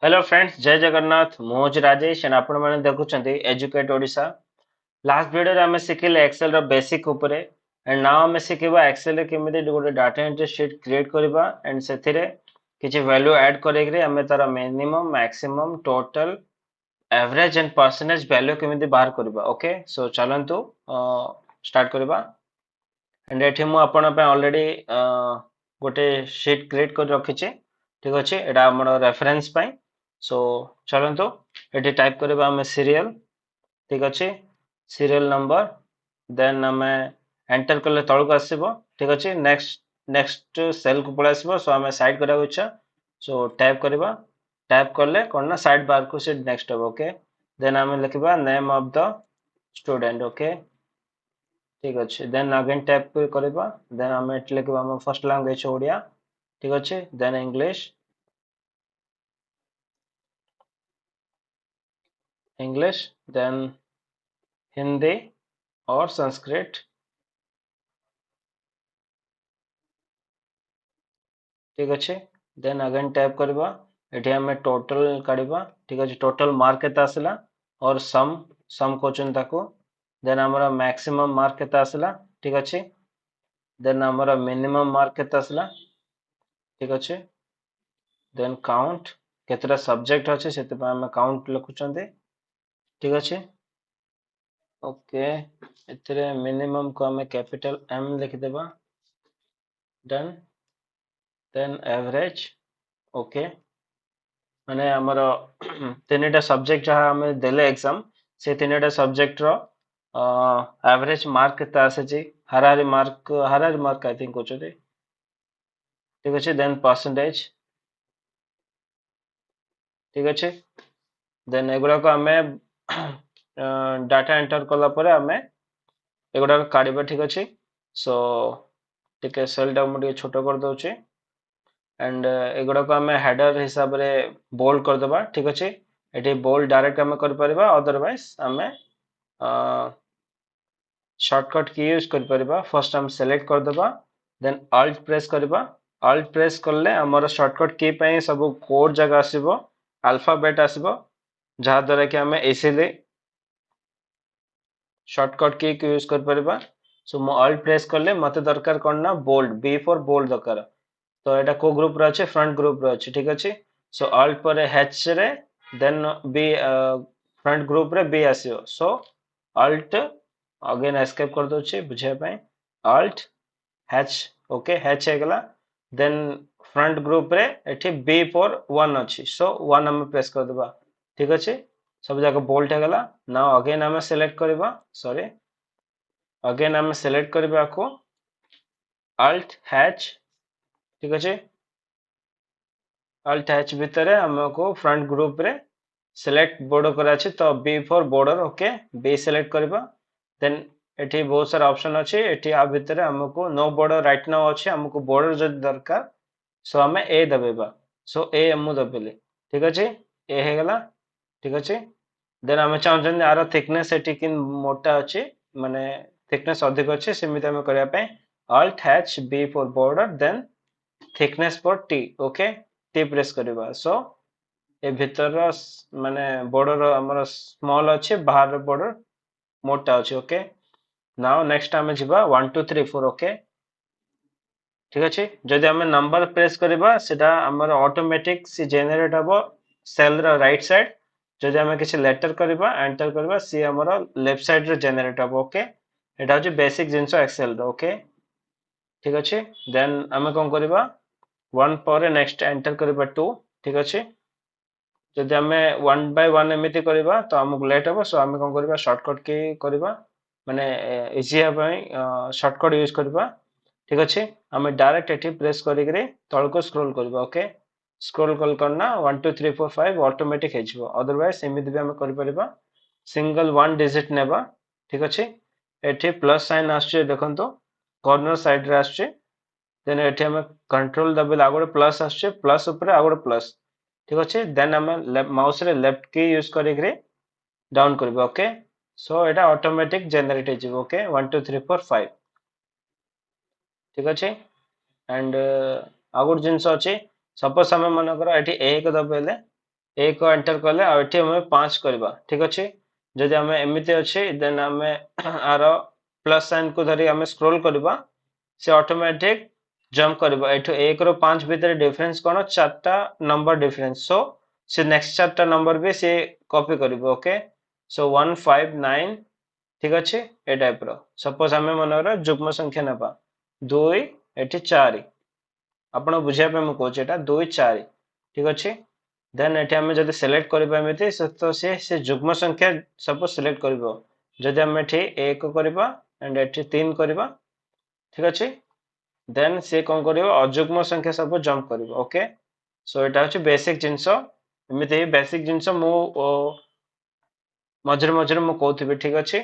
Hello friends, जय जगन्नाथ। ମୁଁ ହେଉଛି ରାଜେଶ and ଆପଣମାନେ ଦେଖୁଛନ୍ତି ଏଜୁକେଟ୍ ଓଡ଼ିଶା। ଲାଷ୍ଟ ଭିଡ଼ିଓରେ ଆମେ ଶିଖିଲେ ଏକ୍ସେଲର ବେସିକ୍ ଉପରେ and now ଆମେ ଶିଖିବା ଏକ୍ସେଲରେ କେମିତି ଗୋଟେ ଡାଟା ଏଣ୍ଟ୍ରି ସିଟ୍ କ୍ରିଏଟ୍ କରିବା and ସେଥିରେ କିଛି ଭ୍ୟାଲ୍ୟୁ ଆଡ୍ କରିକି ଆମେ ତାର minimum, maximum, total, average and percentage value केमिति बाहर करबा। ओके, सो चलंतु स्टार्ट करबा। एंड एठी मु आपण पे ऑलरेडी गोटे शीट क्रिएट कर रखी छी। ठीक अछि, एटा हमर रेफरेंस पई। सो चलंतु एठी टाइप करबा हम सीरियल। ठीक अछि, सीरियल नंबर देन हमें एंटर करले तळक आसीबो। ठीक अछि, नेक्स्ट नेक्स्ट सेल को पळे आसीबो। सो हमें साइड करा इच्छा, सो टाइप करबा। टाइप करले कोन ना साइड बार को से नेक्स्ट हो। ओके, देन हमें लिखबा name of the student. Okay, ठीक अच्छे, देन अगेन टैप करबा। देन हमें एट लिखबा हम फर्स्ट लैंग्वेज ओडिया। ठीक अच्छे, then English, English, then Hindi और संस्कृत। ठीक अच्छे, देन अगेन टैप करबा। एठी हमें टोटल काढबा। ठीक अच्छे, टोटल मार्क केता आसला और सम सम क्वेश्चन ताको। देन हमारा मैक्सिमम मार्क केता आसला। ठीक अच्छे, देन हमारा मिनिमम मार्क केता आसला। ठीक अच्छे, देन काउंट केतरा सब्जेक्ट अच्छे से हमें काउंट लिखुचंदे। ठीक अच्छे, ओके, एथिरे मिनिमम को हमें कैपिटल एम लिखिदेबा। Done, then average. ओके, माने हमर तीनटा सब्जेक्ट जहाँ हमें देले एग्जाम से तीनटा सब्जेक्ट रो एवरेज मार्क केता आसे जी। हाराहारी मार्क आई थिंक कोचते। ठीक अच्छे, देन परसेंटेज। ठीक अच्छे, देन एगुड़ा को हमें डाटा एंटर कला परे हमें एगुड़ा काढ़ा। ठीक अच्छे, सो टिके सेल टा मुझे छोट कर दउचे एंड एगुड़ा को हमें हेडर हिसाब रे बोल्ड कर दबा। ठीक अच्छे, एटी बोल्ड डायरेक्ट हमें कर परिबा, अदरवाइज हमें शॉर्टकट की यूज कर परिबा। फर्स्ट हम सेलेक्ट कर दबा, देन अल्ट प्रेस करबा। अल्ट प्रेस करले हमर शॉर्टकट की पई सब कोड जगह आसीबो, अल्फाबेट आसीबो, जहा द्वारा कि हमें इजीली शॉर्टकट की यूज कर परिबा। सो मो अल्ट प्रेस करले मते दरकार कोन ना बोल्ड, बी फॉर बोल्ड दरकार। तो एटा को ग्रुप रे अछि, फ्रंट ग्रुप रे अछि। ठीक अछि, सो अल्ट पर एच रे देन बी फ्रंट ग्रुप रे बी आसीओ। सो अल्ट अगेन एस्केप कर दोछि बुझे पई, अल्ट एच। ओके, एच हे गला, देन फ्रंट ग्रुप रे एठी बी फॉर 1 अछि। सो 1 हम प्रेस कर देबा। ठीक अछि, सब जगह बोल्ट हे गला। नाउ अगेन हम सिलेक्ट करबा, सॉरी अगेन हम सिलेक्ट करबा को अल्ट एच। ठीक अछि, अल्ट एच भितर हमको फ्रंट ग्रुप रे सिलेक्ट बॉर्डर करा अछि, तो B for border. Okay, B select करबा। देन एठी बहुत सारा ऑप्शन अछि, एठी आ भितर हमको नो बॉर्डर राइट नाउ अछि, हमको बॉर्डर जद दरकार सो हमें ए दबेबा। सो ए हम दबेले। ठीक अछि, ए हे गला। ठीक अछि, देन हमें चाहछन आरो थिकनेस एठी किन मोटा अछि, माने थिकनेस अधिक अछि, सेमिति हमें करिया पे Alt H B for border, then thickness for T. Okay, T press करबा। सो ए भितर माने बॉर्डर हमर स्मॉल अछि, बाहर बॉर्डर मोटा अछि। ओके, नाउ नेक्स्ट हमें जिबा 1 2 3 4। ओके, ठीक अछि, जदि हमें नंबर प्रेस करबा सेटा हमर ऑटोमेटिक सी जनरेट हबो सेल रो राइट साइड। जदि हमें किसी लेटर करबा एंटर करबा सी हमर लेफ्ट साइड रे जनरेट हबो। ओके, एटा होची बेसिक जिंसो एक्सेल रो। ओके, ठीक अछि, देन हमें कोन करबा 1 पर नेक्स्ट एंटर करबा 2। ठीक अछि, जदि हमें 1 बाय 1 एमिति करबा तो हमको लेट हबो। सो हमें कोन करबा शॉर्टकट की करबा, माने इजी हबई शॉर्टकट यूज करबा। ठीक अच्छे, हमें डायरेक्ट एठी प्रेस करिकरी तल को स्क्रॉल करबा। ओके, स्क्रॉल कल करना 1 2 3 4 5 ऑटोमेटिक हे जिवो, अदरवाइज एमिति भी हमें कर परिबा सिंगल 1 डिजिट नेबा। ठीक अच्छे, एठी प्लस साइन आछे देखंतो कॉर्नर साइड रे आछे, देन एठी हमें कंट्रोल दबेला आगोटे प्लस आछे, प्लस ऊपर आगोटे प्लस। ठीक अच्छे, देन हमें माउस रे लेफ्ट की यूज करिकरी डाउन करबा। ओके, सो एटा ऑटोमेटिक जनरेट हे जिवो। ओके, 1 2 3 4 5। ठीक अच्छे, एंड आगोट जिनस अच्छे, सपोज हमें मन कर एठी 1 दबेले एक एंटर कले आठी हमें 5 करबा ठीक अछि जदि हमें एमिति अछि देन हमें आर प्लस साइन को धरी हमें स्क्रॉल करबा से ऑटोमेटिक जंप करबा एठो 1 रो 5 भीतर डिफरेंस कोन चारटा नंबर डिफरेंस सो से नेक्स्ट चारटा नंबर भी से कॉपी करबो ओके सो 159 ठीक अछि ए टाइप रो सपोज हमें मनर जुग्म संख्या नेबा 2 एठी 4 आपण बुझिया पे म कहूछ एटा 2 4 ठीक अछि देन एठी हमें जदि सिलेक्ट करबा एमिति तो से जुग्म संख्या सब सिलेक्ट करबो जदि हम एठी 1 करबा एंड एठी 3 करबा ठीक अछि देन से कोन करिवो अजुग्म संख्या सब जंप करिवो ओके सो एटा अछि बेसिक जिंसो एमिति बेसिक जिंसो मु मझरे मझरे मु कहउथिबि ठीक अछि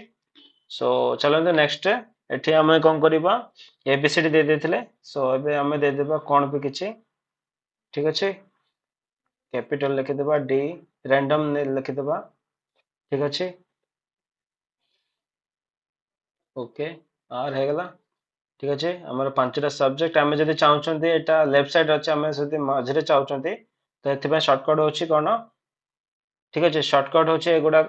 सो चलंतु नेक्स्ट एठी हमें कोन करबा एबीसीडी दे देथिले सो एबे हमें दे देबा कोन पे किछि ठीक अछि कैपिटल लिखि देबा डी रैंडम लिखि देबा ठीक अछि ओके आर हे गला ठीक अछि हमर पांचटा सब्जेक्ट हमें जदि चाहउछंती एटा लेफ्ट साइड अछि हमें जदि मझरे चाहउछंती तो एथिबे शॉर्टकट होछि कोन ठीक अछि शॉर्टकट होछि एगुडा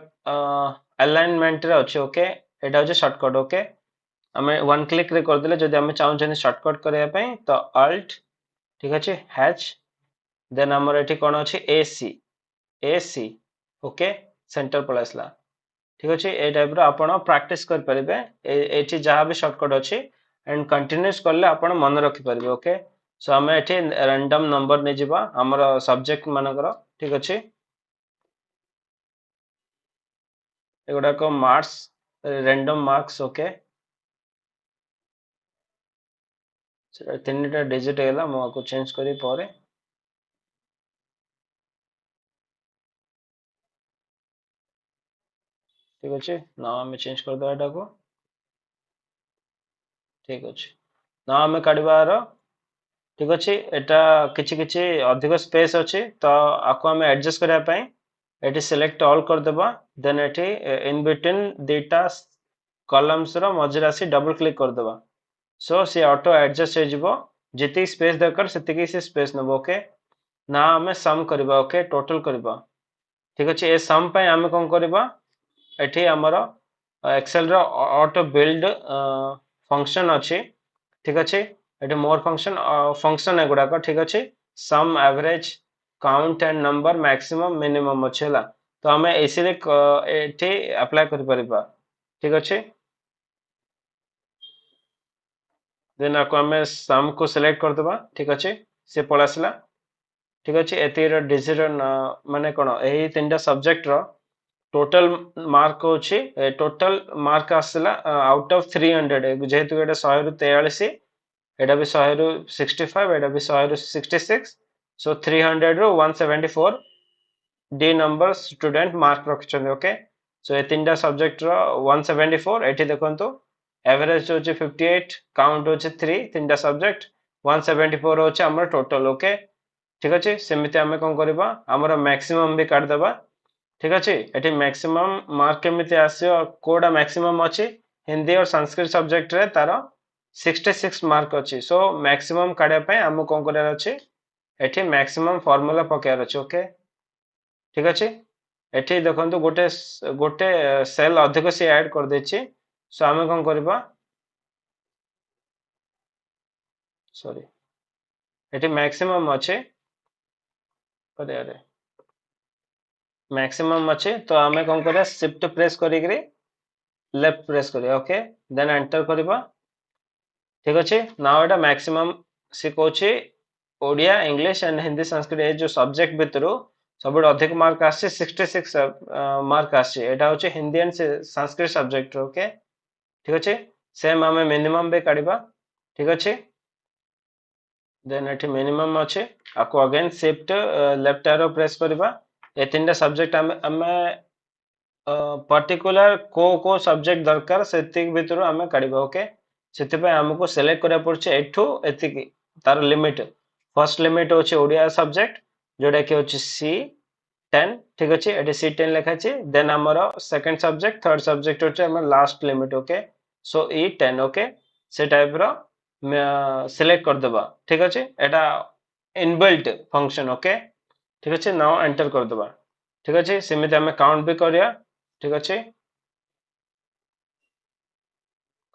अलाइनमेंट रे अछि ओके एटा होछि शॉर्टकट ओके हमें वन क्लिक रे कर देले जदि हमें चाहउछंती शॉर्टकट करया पई तो अल्ट ठीक अछि हैच देन हमर एठी कोन अछि एसी एसी ओके सेंटर पळासला ठीक अछि ए टाइप रो आपण प्रैक्टिस कर परिबे एठी जहां भी शॉर्टकट अछि एंड कंटीन्यूअस करले आपण मन रखि परिबे ओके सो हमें एठी रैंडम नंबर ने जिबा हमर सब्जेक्ट मानकर ठीक अछि एगुडा को मार्क्स रैंडम मार्क्स ओके तीनटा डिजिट हैला मो को चेंज करी परे ठीक अछि नाउ हमें चेंज कर दो एटा को ठीक अछि नाउ हमें काढिबार ठीक अछि एटा किछि किछि अधिक स्पेस अछि तो आको हमें एडजस्ट करिया पई एटी सिलेक्ट ऑल कर देबा देन एटी in between data columns row मझरा से डबल क्लिक कर देबा सो से ऑटो एडजस्ट हो जिवो जति स्पेस दरकार सेति से स्पेस नबो ओके ना हमें सम करबा ओके टोटल करबा ठीक अछि ए सम पई हमें कोन करबा एठी हमर एक्सेल रो ऑटो बिल्ड फंक्शन अछि ठीक अछि एठी मोर फंक्शन फंक्शन एगुडा को ठीक अछि sum average count and number maximum minimum अछि हला तो हमें एसी रे एठी अप्लाई कर परिबा ठीक अछि देन आको हमें सम को सिलेक्ट कर देबा ठीक अछि से पळासला ठीक अछि एतिर डिजिट माने कोन एही तीनटा सब्जेक्ट रो टोटल मार्क होछि टोटल मार्क आसला आउट ऑफ 300 जेहेतु एटा 100 रु 43 एटा भी 100 रु 65 एटा भी 100 रु 66 सो 300 रु 174 डी नंबर स्टूडेंट मार्क रखछन ओके सो ए तीनटा सब्जेक्ट रो 174 एठी देखंतु एवरेज होछि 58 काउंट होछि 3 तीनटा सब्जेक्ट 174 होछि हमर टोटल ओके ठीक अछि सेमिति हमें कोन करबा हमर मैक्सिमम भी काट देबा ठीक अछि एठी मैक्सिमम मार्क केमिति आसियो कोडा मैक्सिमम अछि हिंदी और संस्कृत सब्जेक्ट रे तारो 66 मार्क अछि सो मैक्सिमम काढे पय हम कोन करर अछि एठी मैक्सिमम फार्मूला पकेयर अछि ओके ठीक अछि एठी देखंतु गोटे गोटे सेल अधिक से ऐड कर देछि सो हमें कोन करबा सॉरी एठी मैक्सिमम अछि अरे अरे मैक्सिमम अछि तो हमें कोन करिया शिफ्ट प्रेस करी करी लेफ्ट प्रेस करिया ओके देन एंटर करबा ठीक अछि नाउ एटा मैक्सिमम से कोछि ओडिया इंग्लिश एंड हिंदी संस्कृत ए जो सब्जेक्ट भितरु सबुठ अधिक मार्क आसे 66 मार्क आसे एटा होछि Hindi and Sanskrit subject okay ठीक अछि सेम हमें मिनिमम बे काढिबा ठीक अछि देन एठी मिनिमम अछि आको again shift left arrow press करबा ए तीनटा सब्जेक्ट हमें पर्टिकुलर को सब्जेक्ट दरकार सेति भितरु हमें काढिबा ओके सेति पे हमको सिलेक्ट करिया पड़छ एठू एतिकी तार लिमिट फर्स्ट लिमिट होछि ओडिया सब्जेक्ट जोडा कि होछि सी 10 ठीक अछि एठी सी 10 लिखा अछि देन हमर सेकंड सब्जेक्ट थर्ड सब्जेक्ट होछि हमर लास्ट लिमिट ओके सो ई 10 ओके से टाइप रो सिलेक्ट कर देबा ठीक अछि एटा इनबिल्ट फंक्शन ओके ठीक अच्छे नाउ एंटर कर दबा ठीक अच्छे सेमिति हमें काउंट भी करिया ठीक अच्छे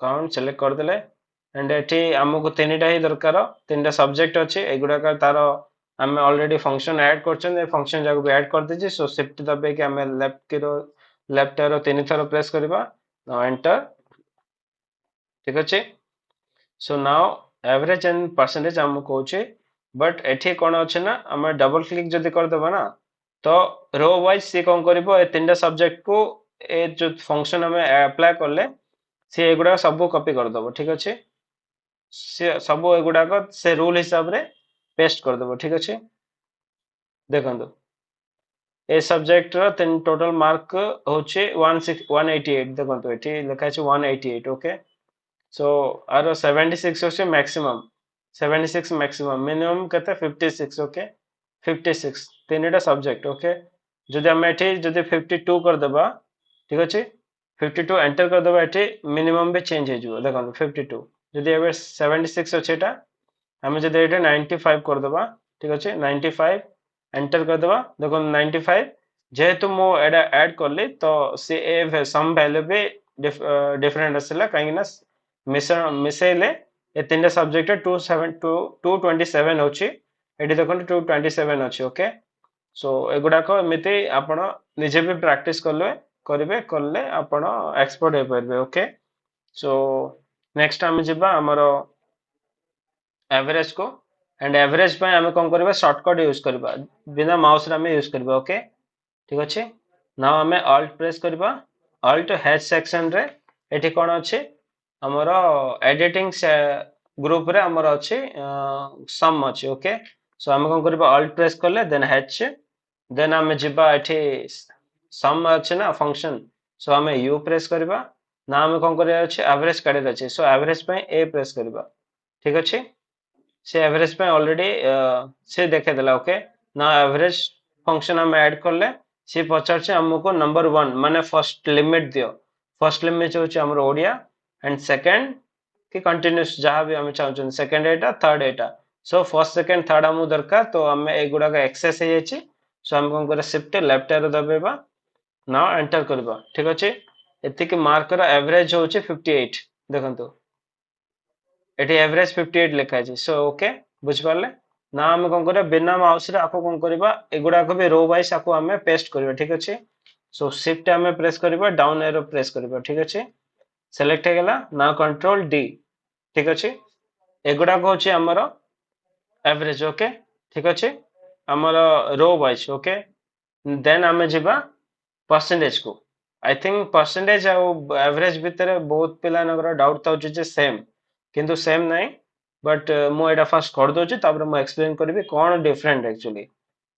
काउंट सिलेक्ट कर देले एंड एठी हमको तीनटा ही दरकार तीनटा सब्जेक्ट अछि एगुडा का तार हमें ऑलरेडी फंक्शन ऐड करछन ए फंक्शन जाको भी ऐड कर दीजिए सो शिफ्ट दबे कि हमें लेफ्ट एरो तीन थर प्रेस करबा नाउ एंटर ठीक अच्छे so now average and percentage हमको कहूचे बट एठी कोन अछि ना हमें डबल क्लिक जदी कर देबा ना तो रो वाइज से कौन करिवो ए तीनटा सब्जेक्ट को ए जो फंक्शन हमें अप्लाई करले से एगुडा सब कॉपी कर दबो ठीक अछि से सब एगुडा को से रूल हिसाब रे पेस्ट कर दबो ठीक अछि देखंतु ए सब्जेक्ट रो तीन टोटल मार्क होचे 188 देखंतु एठी लिखा छै 188 ओके सो आरो 76 होचे मैक्सिमम 76 मैक्सिमम मिनिमम कते 56 ओके 56 तीनटा सब्जेक्ट ओके जदि हम एठी जदि 52 कर देबा ठीक अछि 52 एंटर कर देबा एठी मिनिमम भी चेंज हे जिवो देखो 52 जदि एबे 76 अछि एटा हम जदि एटा 95 कर देबा ठीक अछि 95 एंटर कर देबा देखो 95 जेहेतु मो एडा ऐड करली तो से ए सम वैल्यू भी डिफरेंट असला काहे ना मिसेले ए तीनटा सब्जेक्ट 227 होची एठी देखो 227 अछि ओके सो एगुडा को एमिति आपण निजे भी प्रैक्टिस करले आपण एक्सपर्ट हो परबे ओके सो नेक्स्ट हम जिबा हमरो एवरेज को एंड एवरेज पे हमें कौन करबा शॉर्टकट यूज करबा बिना माउस रे हमें यूज करबा ओके ठीक अछि नाउ हमें ऑल्ट प्रेस करबा ऑल्ट हैश सेक्शन रे एठी कोन अछि हमरो एडिटिंग से ग्रुप रे हमरो अछि सम अछि ओके सो हमें कौन करबा ऑल्ट प्रेस करले देन हैच देन हमें जिबा एठी सम अछि ना फंक्शन सो हमें यू प्रेस करबा ना हमें कौन करबा अछि एवरेज काढे अछि सो एवरेज पे ए प्रेस करबा ठीक अछि से एवरेज पे ऑलरेडी से देखे देला ओके ना एवरेज फंक्शन हम ऐड करले से पचार से हमको नंबर 1 माने फर्स्ट लिमिट दियो फर्स्ट लिमिट होची हमर ओडिया एंड सेकंड कि कंटीन्यूअस जहां भी हम चाहछन सेकंड एटा थर्ड एटा सो फर्स्ट सेकंड थर्ड हमु दरकार तो हमें एगुडा का एक्सेस हे जाची सो हम कोन करे शिफ्ट लेफ्ट एरो दबेबा नाउ एंटर करबा ठीक अछि एति के मार्क रा एवरेज होची 58 देखंतु एटी एवरेज 58 लिखा है सो ओके बुझ पाले ना हम कोन करे बिना माउस रे आपको कोन करबा एगुडा को भी रो वाइज आपको हमें पेस्ट करबा ठीक अछि सो शिफ्ट हमें प्रेस करबा डाउन एरो प्रेस करबा ठीक अछि सेलेक्ट हे गेला ना कंट्रोल डी ठीक अछि एगुडा को होची हमरो एवरेज ओके ठीक अछि हमरो रो वाइज ओके देन हमें जिबा परसेंटेज को आई थिंक परसेंटेज एवरेज भितर बहुत पिला नगर डाउट था जे सेम किंतु सेम नहीं बट मु एटा फर्स्ट कर दोची तापर मु एक्सप्लेन करबी कोन डिफरेंट एक्चुअली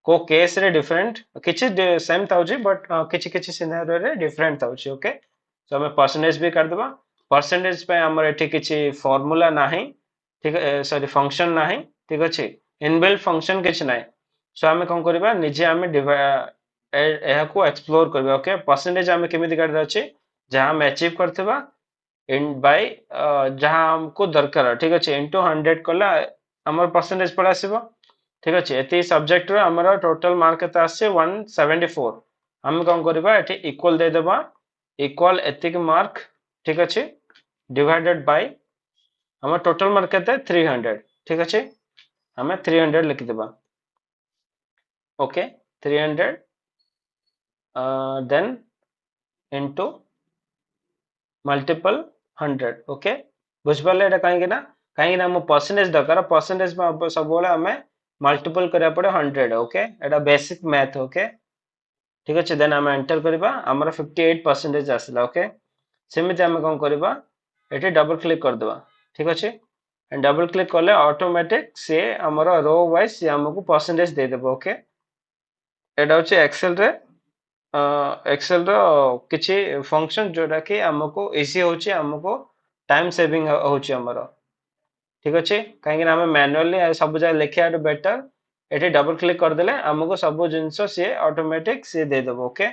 को केस रे डिफरेंट किछि सेम थाउची बट किछि किछि सिनेरियो रे डिफरेंट थाउची ओके सो हमें परसेंटेज भी कर देबा परसेंटेज पे हमर एठी किछि फार्मूला नाही ठीक सॉरी फंक्शन नाही ठीक अछि इनबिल्ट फंक्शन किछि नाही सो हमें कोन करबा निजे हमें एहा को एक्सप्लोर करबा ओके परसेंटेज हमें केमिति कर अछि जहां हम अचीव करथबा इन बाय जहां हमको दरकार ठीक अछि इनटू 100 कला हमर परसेंटेज पड़ आसीबो ठीक अछि एति सब्जेक्ट रो हमर टोटल मार्क त आसे 174 हम कोन करबा एठी इक्वल दे देबा इक्वल एतिक मार्क ठीक अछि डिवाइडेड बाय हमर टोटल मार्क केते 300 ठीक अछि हमें 300 लिख देबा okay 300 then into multiple 100 okay बुझ पाले एटा काहे ना हम परसेंटेज दरकार परसेंटेज में सब बोले हमें मल्टीपल करिया पड़े 100 ओके एटा बेसिक मैथ ओके ठीक अछि देन हम एंटर करबा हमर 58% आसला ओके सेमिति हम कोन करबा एठी डबल क्लिक कर देबा ठीक अछि एंड डबल क्लिक करले ऑटोमेटिक से हमर रो वाइज से हमको परसेंटेज दे देबो ओके एटा होची एक्सेल रे एक्सेल रो किछि फंक्शन जोटा कि हमको इजी होची हमको टाइम सेविंग होची हमरो ठीक अछि काहे ना हम मैनुअली सब जगह लिखिया बेटर एठी डबल क्लिक कर देले हमको सब जिंसो से ऑटोमेटिक से दे देबो ओके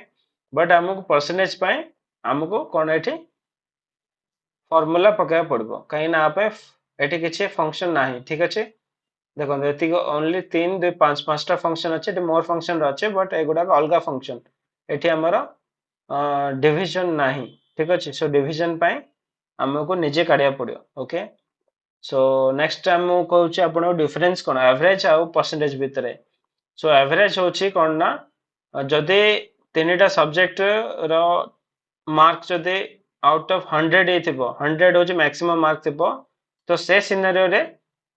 बट हमको परसेंटेज पाए हमको कोन एठी फार्मूला पकाया पड़बो काहे ना आपे एठी किछि फंक्शन नाही ठीक अछि देखो ये ओनली 3 2 5 5टा फंक्शन अच्छे ये मोर फंक्शन अच्छे बट एगुड़ा अलग फंक्शन एठी हमर डिवीजन नाही ठीक अछि सो डिवीजन पई हमको निजे काढिया पड़ियो ओके सो नेक्स्ट टाइम मु कहूची आपण डिफरेंस कोन एवरेज आ परसेंटेज भितरे सो एवरेज होची कोन ना जदि तीनटा सब्जेक्ट रो मार्क जदि आउट ऑफ 100 थिबो 100 होची मैक्सिमम मार्क थिबो तो से सिनेरियो रे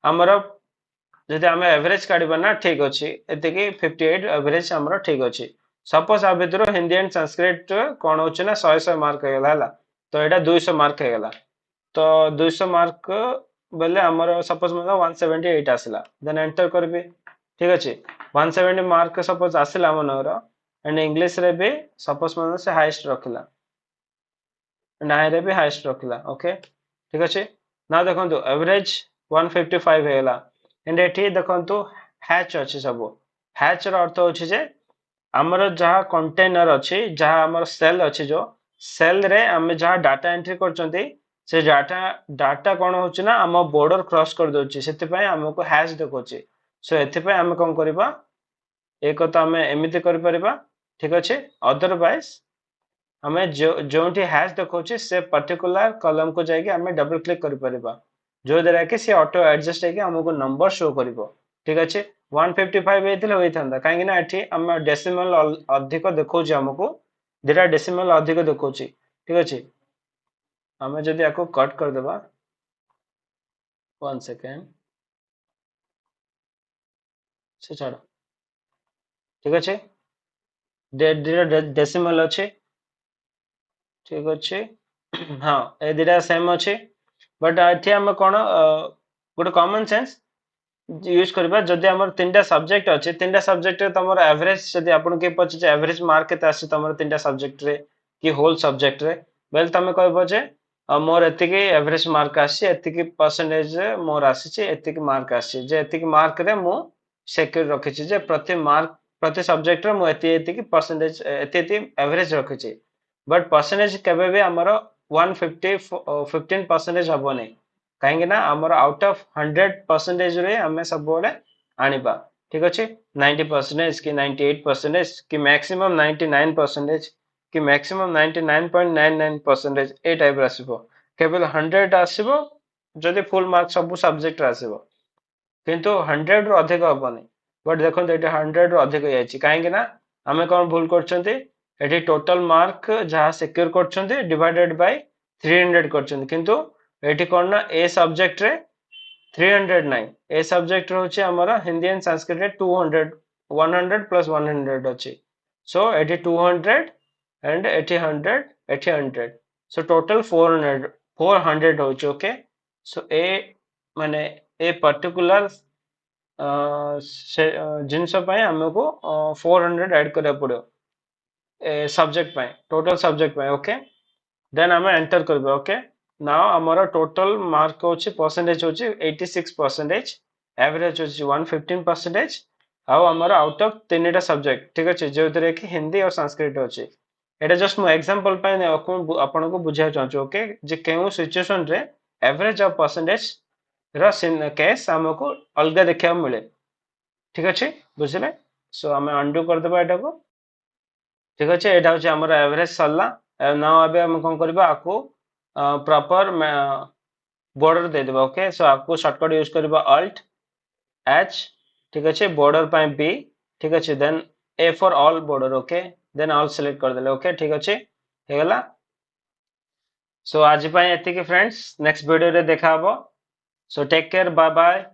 हमर जदि आम एवरेज काढ़ा ना ठीक अच्छे ये 58 एवरेज आम ठीक अच्छे सपोज आ भर हिंदी एंड संस्कृत कौन हो ना 100 मार्क है तो यहाँ 200 मार्क है तो 200 मार्क बेले आमर सपोज मतलब 178 आसला देन एंटर करी ठीक अच्छे 170 मार्क सपोज आसला मनर एंड इंग्लीश रे भी सपोज मतलब से हाईएस्ट रखला नाई रे भी हाईएस्ट रखला ओके ठीक अच्छे ना देखो एवरेज 155 है एंड एठी देखंतु हैच अछि सब हैच रो अर्थ अछि जे हमर जहा कंटेनर अछि जहा हमर सेल अछि जो सेल रे हम जहा डाटा एंट्री करचंती से डाटा कोन होछि ना हम बॉर्डर क्रॉस कर दोछि सेति पय हमको हैच देखोछि सो एति पय हम कोन करबा एक तो हम एमिति कर परबा ठीक अछि अदरवाइज हमें जोटी हैश देखो से पर्टिकुलर कॉलम को जाके हमें डबल क्लिक कर परबा जो द्वारा कि से ऑटो एडजस्ट होके हमको नंबर शो करिवो ठीक अछि 155 हेतिले होइथांदा काहे ना एठी हम डेसिमल अधिक देखौछि हमको दिरा डेसिमल अधिक देखौछि ठीक अछि हमें जदि आको कट कर देबा 1 सेकंड से छाड़ ठीक अछि दिरा डेसिमल अछि ठीक अच्छे हाँ ए दिटा सेम अच्छे बट एठी हम कोन गोटे कॉमन सेंस यूज करबा जदि हमर तीनटा सब्जेक्ट अच्छे तीनटा सब्जेक्ट रे तमर एवरेज जदि आपन के पछ एवरेज मार्क केते आसी तमर तीनटा सब्जेक्ट रे कि होल सब्जेक्ट रे बेल तमे कहबो जे मोर एति के एवरेज मार्क आसी एति के परसेंटेज मोर आसी जे एति के मार्क आसी जे एति के मार्क रे मु सेक्यूर रखि जे प्रति मार्क प्रति सब्जेक्ट रे मु एति एति के परसेंटेज एति एति एवरेज रखि बट परसेंटेज केबे भी हमर 150 15% हबो नै कहीं ना आमर आउट ऑफ 100% रे हमें सब बोले आनिबा ठीक अच्छे 90% कि 98% कि मैक्सिमम 99% कि मैक्सिमम 99.99% ए टाइप आसीबो केवल 100 आसीबो जदि फुल मार्क सब सब्जेक्ट आसीबो किंतु 100 रु अधिक हबनी बट देखो एटा 100 रु अधिक जायछि काहे ना हमें कोन भूल करछंती एठी टोटल मार्क जहाँ सिक्योर करछंती डिवाइडेड बाय 300 करछंती किंतु एठी कोन ना ए सब्जेक्ट रे 300 नाही ए सब्जेक्ट रहउछि हमरा हिंदी एंड संस्कृत रे 200 100 प्लस 100 अछि सो एठी 200 एंड एठी 100 एठी 100 सो टोटल 400 होछि ओके सो ए माने ए पर्टिकुलर जिनस पय हमको 400 ऐड करिया पड़ो सब्जेक्ट पाए टोटल सब्जेक्ट पाए ओके देन हमें एंटर करबे ओके नाउ हमारा टोटल मार्क होची परसेंटेज होची 86% एवरेज होची 115% आउ हमारा आउट ऑफ तीनटा सब्जेक्ट ठीक अछि जे उतरे कि हिंदी और संस्कृत होची एटा जस्ट मो एग्जांपल पाए आपन को बुझा चाहू ओके जे केउ सिचुएशन रे एवरेज और परसेंटेज रा केस हमको अलग देखा मिले ठीक अछि बुझले सो हमें अंडू कर देबा एटा को ठीक अच्छे यहाँ हूँ आम एवरेज सरला ना हम कौन करवा आपको प्रॉपर बॉर्डर देदेबा ओके सो आपको शॉर्टकट यूज करबा अल्ट एच ठीक अच्छे बॉर्डर पे बी ठीक अच्छे then A for all border okay then all select कर देले ओके ठीक अच्छे हे गला सो आज एति फ्रेंड्स नेक्स्ट वीडियो रे देखा हबो so take care bye bye